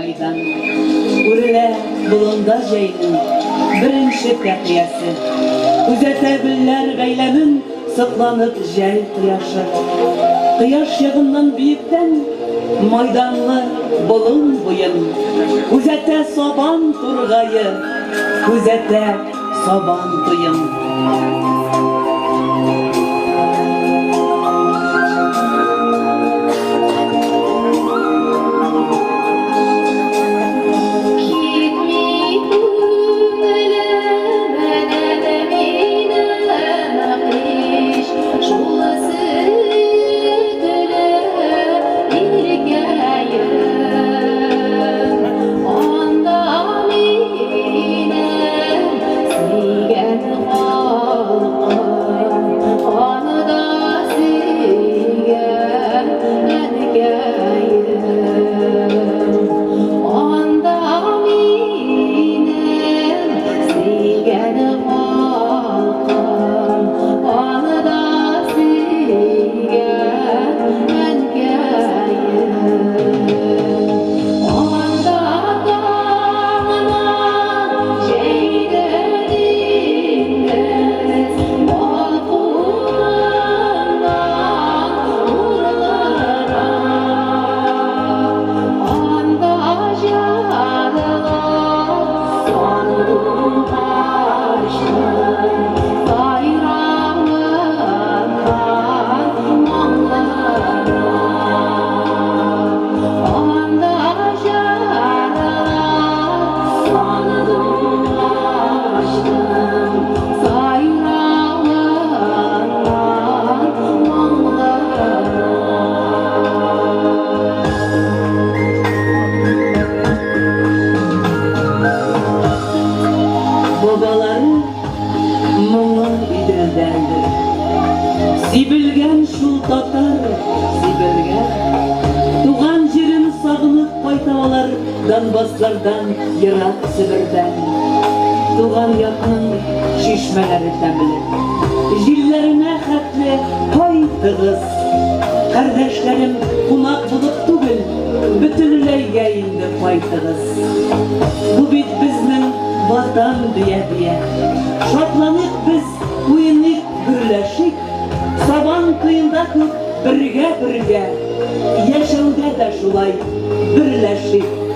майдан. Үрелә болында җәйнең беренче тәхиясе. Күзәтә гөлләр бәйләмен сыкланып жәл кояшы. Кояш ягыннан биектән майданлы болын буен. Күзәтә сабан тургае, күзәтә сабан туен. Сибелгән шул татар, сибелгән. Туган җирен сагынып кайталар Донбасслардан, ерак Себердән. Туган якның чишмәләре тәмле, җилләренә хәтле кайтыгыз. Кардәшләрем кунак булып түгел, бөтенләйгә инде кайтыгыз. Бу бит безнең ватан дия. Шатланык без, уйнык, гөрләшик. Сабан кыйында күк бергә-бергә, яшәүдә дә шулай берләшик.